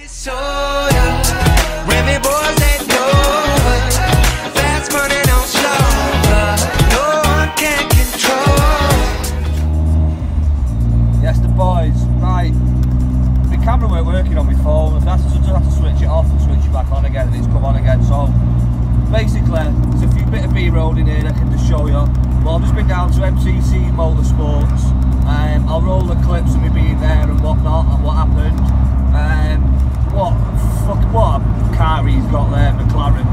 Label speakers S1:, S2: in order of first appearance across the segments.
S1: Yes, the boys, right. My camera weren't working on my phone, so I just have to switch it off and switch it back on again, and it's come on again. So basically, there's a few bit of B-roll in here I can just show you. Well, I've just been down to MTC Motorsports. I'll roll the clips of me being there and whatnot and what happened. What a car he's got there, McLaren.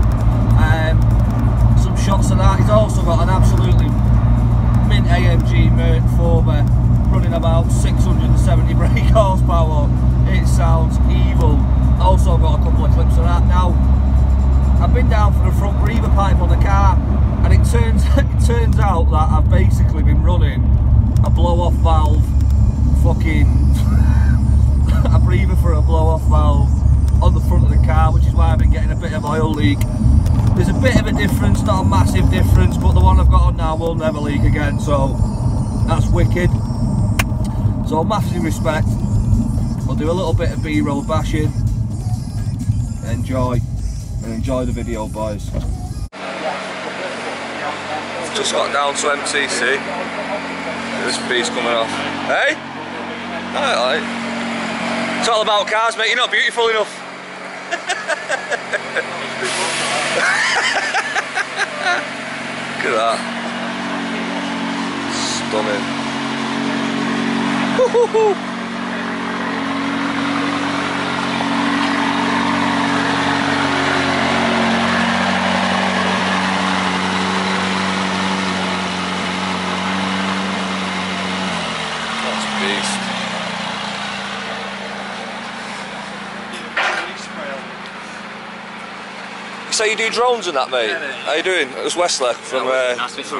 S1: Some shots of that. He's also got an absolutely mint AMG Merc 4x running about 670 brake horsepower. It sounds evil. Also got a couple of clips of that. Now, I've been down for the front breather pipe on the car, and it turns out that I've basically been running a blow-off valve, fucking a breather for a blow-off valve on the front of the car, which is why I've been getting a bit of oil leak. There's a bit of a difference, not a massive difference, but the one I've got on now will never leak again, so that's wicked. So massive respect. We'll do a little bit of B-roll bashing. Enjoy the video, boys. Just got down to MTC. This beast coming off. Hey? Alright. It's all about cars, mate. You're not beautiful enough. Look at that. Stunning. Woo-hoo-hoo. So you do drones and that, mate? Yeah, how you doing? It was Wesley from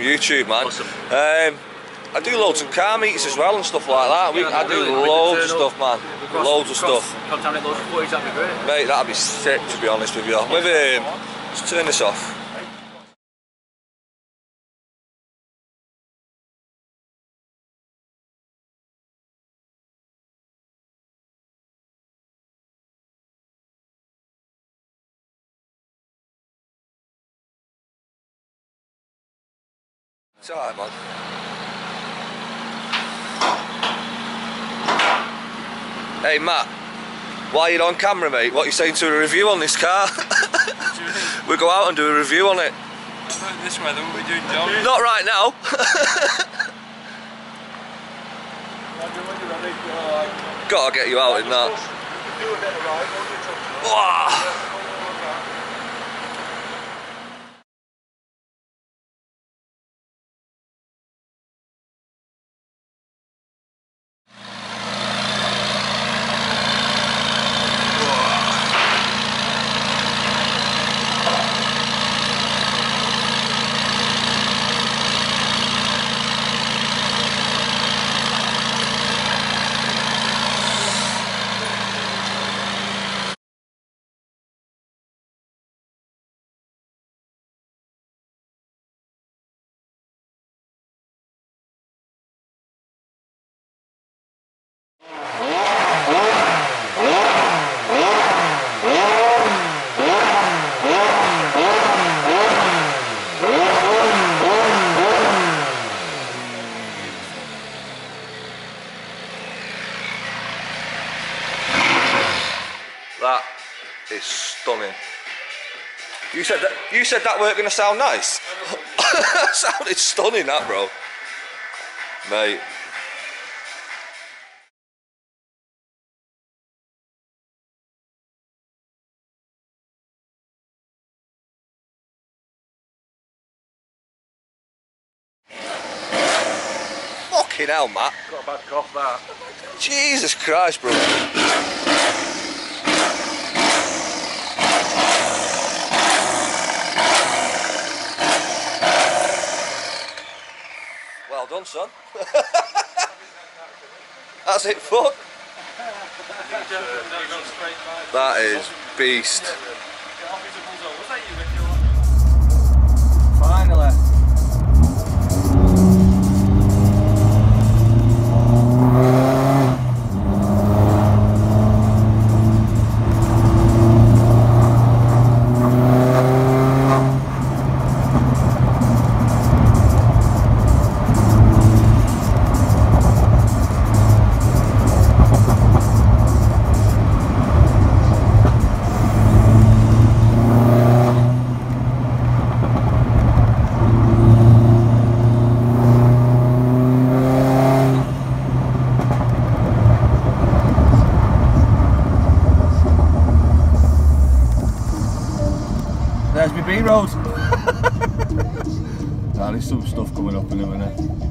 S1: YouTube, man. Awesome. I do loads of car meets as well and stuff like that. I do loads of stuff, man. Loads of stuff.
S2: Contaminate loads of footage, that'd be great.
S1: Mate, that'd be sick, to be honest with you. With let's turn this off. It's alright, man. Hey Matt, while you're on camera, mate, what are you saying to a review on this car? We go out and do a review on it.
S3: This weather, what are we doing, John?
S1: Not right now. Gotta get you out in that. Wow. That is stunning. You said that weren't going to sound nice. That sounded stunning, that, bro. Mate. Fucking hell, Matt.
S3: Got a bad cough, that.
S1: Jesus Christ, bro. Well done, son. That's it, fuck. That is beast. Finally. B road. Nah, there's some stuff coming up in a minute.